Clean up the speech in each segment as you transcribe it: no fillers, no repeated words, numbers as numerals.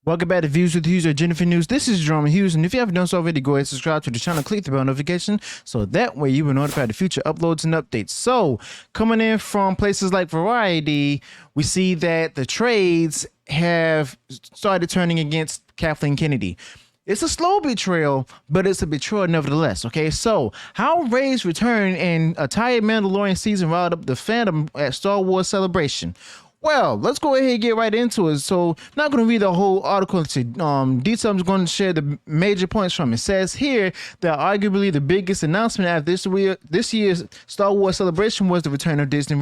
Welcome back to Views with Hughes or Jennifer News. This is Jerome Hughes, and if you haven't done so already, go ahead and subscribe to the channel, click the bell notification, so that way you will notified of future uploads and updates. So, coming in from places like Variety, we see that the trades have started turning against Kathleen Kennedy. It's a slow betrayal, but it's a betrayal nevertheless. Okay, so how Rey's return and a tired Mandalorian season riled up the fandom at Star Wars Celebration. Well, let's go ahead and get right into it. So, I'm not going to read the whole article into detail. I'm just going to share the major points from it. It says here that arguably the biggest announcement at this year's Star Wars Celebration was the return of Daisy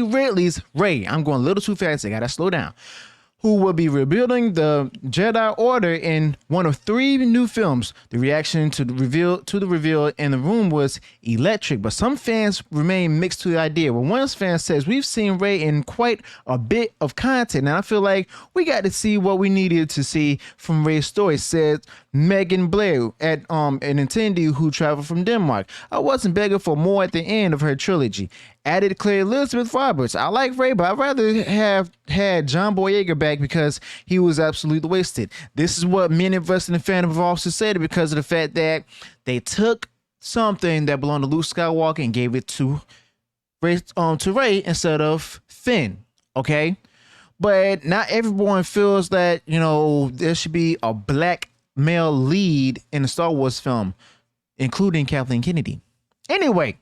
Ridley's Rey. I'm going a little too fast. I gotta slow down. Who will be rebuilding the Jedi Order in one of 3 new films. The reaction to the reveal in the room was electric, but some fans remain mixed to the idea. Well, one fan says we've seen Rey in quite a bit of content, and I feel like we got to see what we needed to see from Rey's story, said Megan Blair at an attendee who traveled from Denmark. I wasn't begging for more at the end of her trilogy. Added Claire Elizabeth Roberts. I like Rey, but I'd rather have had John Boyega back because he was absolutely wasted. This is what many of us in the fandom have also said, because of the fact that they took something that belonged to Luke Skywalker and gave it to Rey instead of Finn. Okay, but not everyone feels that there should be a black male lead in a Star Wars film, including Kathleen Kennedy. Anyway.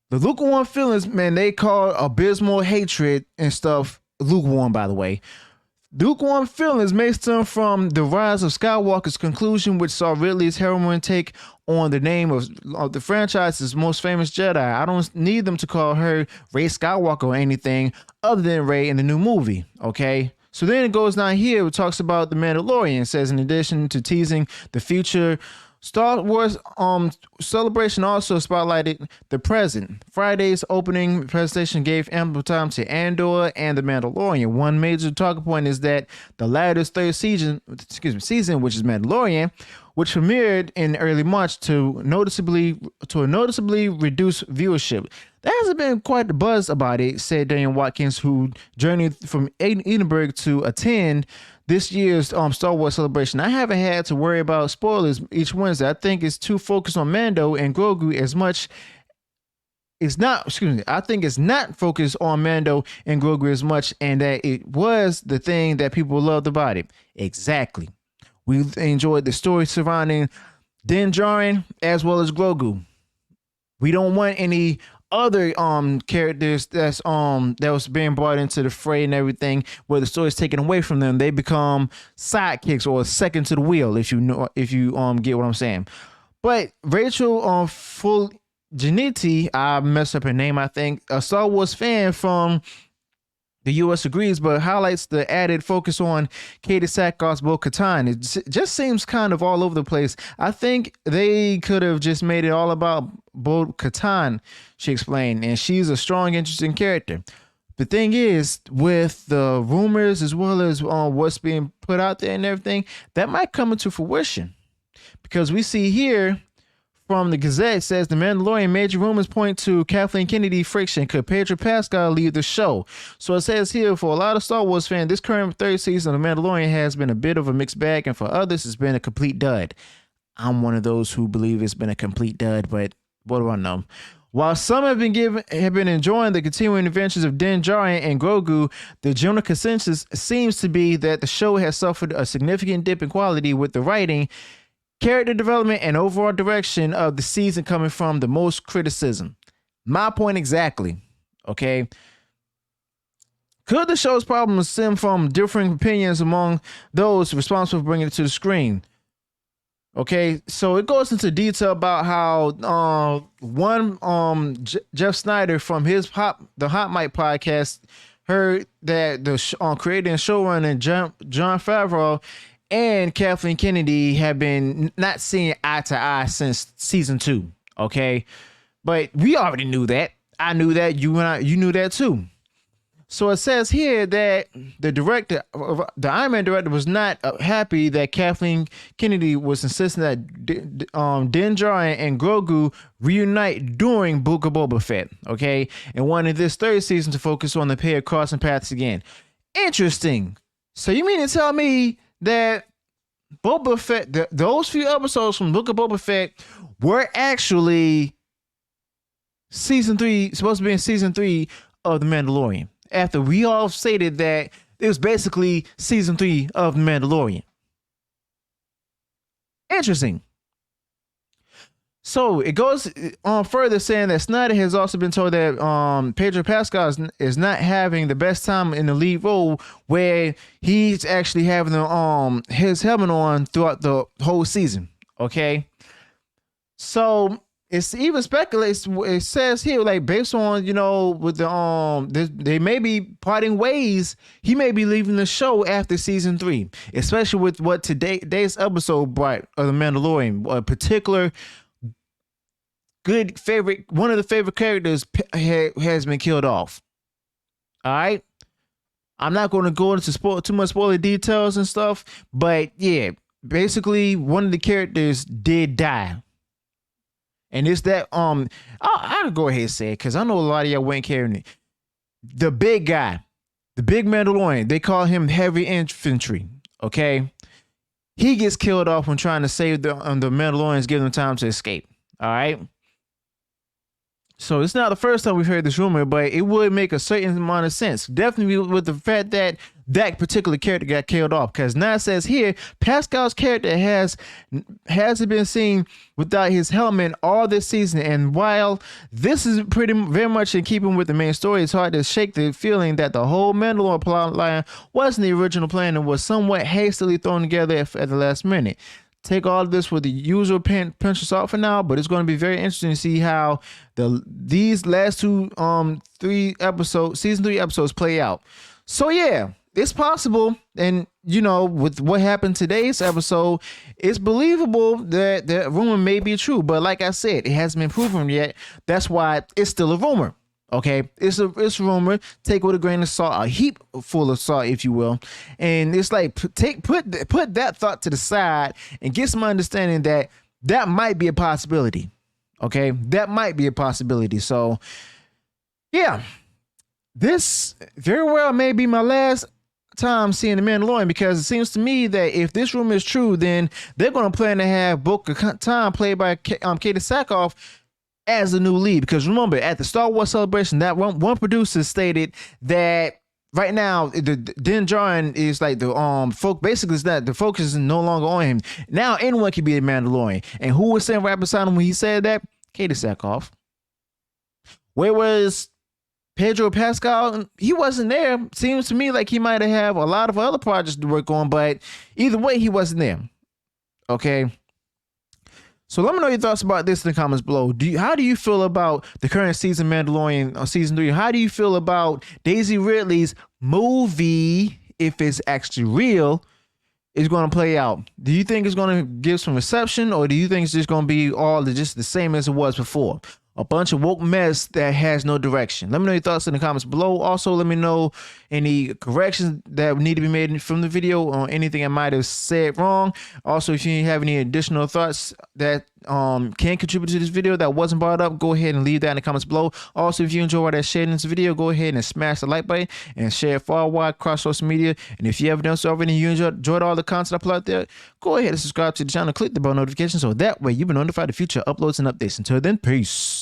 The lukewarm feelings, man, they call abysmal hatred and stuff lukewarm, by the way. Lukewarm feelings may stem from the rise of Skywalker's conclusion, which saw Ridley's heroine take on the name of the franchise's most famous Jedi. I don't need them to call her Rey Skywalker or anything other than Rey in the new movie, okay? So then it goes down here, it talks about The Mandalorian. It says, in addition to teasing the future, Star Wars Celebration also spotlighted the present. Friday's opening presentation gave ample time to Andor and The Mandalorian. One major talking point is that the latter's third season, which is Mandalorian, which premiered in early March to a noticeably reduced viewership. There hasn't been quite the buzz about it, said Daniel Watkins, who journeyed from Edinburgh to attend this year's Star Wars Celebration. I haven't had to worry about spoilers each Wednesday. I think it's too focused on Mando and Grogu as much. I think it's not focused on Mando and Grogu as much, and that it was the thing that people loved about it. Exactly. We enjoyed the story surrounding djarin as well as Grogu. We don't want any other characters that was being brought into the fray and everything, where the story is taken away from them. They become sidekicks or second to the wheel, if you get what I'm saying. But Rachel Fulgeniti, I messed up her name, I think, a Star Wars fan from the U.S. agrees, but highlights the added focus on Katee Sackhoff's Bo-Katan. It just seems kind of all over the place. I think they could have just made it all about Bo-Katan, she explained, and she's a strong, interesting character. The thing is, with the rumors as well as what's being put out there and everything, that might come into fruition. Because we see here from the Gazette, says The Mandalorian major rumors point to Kathleen Kennedy friction. Could Pedro Pascal leave the show? So it says here, for a lot of Star Wars fans, this current third season of The Mandalorian has been a bit of a mixed bag, and for others, it's been a complete dud. I'm one of those who believe it's been a complete dud, but what do I know? While some have been enjoying the continuing adventures of Din Djarin and Grogu, the general consensus seems to be that the show has suffered a significant dip in quality, with the writing, character development, and overall direction of the season coming from the most criticism. My point exactly. Okay. Could the show's problems stem from differing opinions among those responsible for bringing it to the screen? Okay, so it goes into detail about how Jeff Snyder from the Hot Mic podcast heard that the creator and showrunner Jon Favreau and Kathleen Kennedy have been not seeing eye to eye since season 2. Okay, but we already knew that. I knew that. You knew that too. So it says here that the Iron Man director, was not happy that Kathleen Kennedy was insisting that Din Djarin and Grogu reunite during Book of Boba Fett, okay? And wanted this third season to focus on the pair crossing paths again. Interesting. So you mean to tell me that Boba Fett, those few episodes from Book of Boba Fett were actually season 3, supposed to be in season 3 of The Mandalorian, after we all stated that it was basically season 3 of The Mandalorian. Interesting. So it goes on further saying that Snyder has also been told that Pedro Pascal is not having the best time in the lead role, where he's actually having his helmet on throughout the whole season. Okay, so it's even speculates. It says here, like, based on, you know, with the they may be parting ways. He may be leaving the show after season 3, especially with what today's episode brought of The Mandalorian. A particular one of the favorite characters has been killed off. All right, I'm not going to go into too much spoiler details and stuff, but yeah, basically one of the characters did die, and it's that I'll go ahead and say it because I know a lot of y'all weren't carrying it. The big guy, the big Mandalorian, they call him heavy infantry. Okay, he gets killed off when trying to save the Mandalorians, give them time to escape. All right. So it's not the first time we've heard this rumor, but it would make a certain amount of sense. Definitely with the fact that that particular character got killed off. Because now it says here, Pascal's character hasn't been seen without his helmet all this season. And while this is very much in keeping with the main story, it's hard to shake the feeling that the whole Mandalorian plot line wasn't the original plan and was somewhat hastily thrown together at the last minute. Take all of this with the usual pinch of salt for now, but it's going to be very interesting to see how these last two season 3 episodes play out. So yeah, it's possible, and you know, with what happened today's episode, it's believable that the rumor may be true. But like I said, it hasn't been proven yet. That's why it's still a rumor. Okay, it's a rumor. Take it with a grain of salt, a heap full of salt, if you will. And it's like put that thought to the side and get some understanding that might be a possibility. Okay, that might be a possibility. So yeah, this very well may be my last time seeing The Mandalorian, because it seems to me that if this rumor is true, then they're going to plan to have Bo-Katan played by katee sackhoff as the new lead. Because remember, at the Star Wars Celebration, that one producer stated that right now the djarin is like the basically is that the focus is no longer on him. Now anyone can be a Mandalorian. And who was saying right beside him when he said that? katee sackhoff. Where was Pedro Pascal? He wasn't there. Seems to me like he might have a lot of other projects to work on, but either way, he wasn't there. Okay. So let me know your thoughts about this in the comments below. How do you feel about the current season Mandalorian season 3? How do you feel about Daisy Ridley's movie, if it's actually real, is going to play out? Do you think it's going to give some reception, or do you think it's just going to be just the same as it was before? A bunch of woke mess that has no direction. Let me know your thoughts in the comments below. Also, let me know any corrections that need to be made from the video, or anything I might have said wrong. Also, if you have any additional thoughts that can contribute to this video that wasn't brought up, go ahead and leave that in the comments below. Also, if you enjoy what I shared in this video, go ahead and smash the like button and share it far wide across social media. And if you haven't done so already and you enjoyed all the content I put out there, go ahead and subscribe to the channel, click the bell notification, so that way you'll be notified of future uploads and updates. Until then, peace.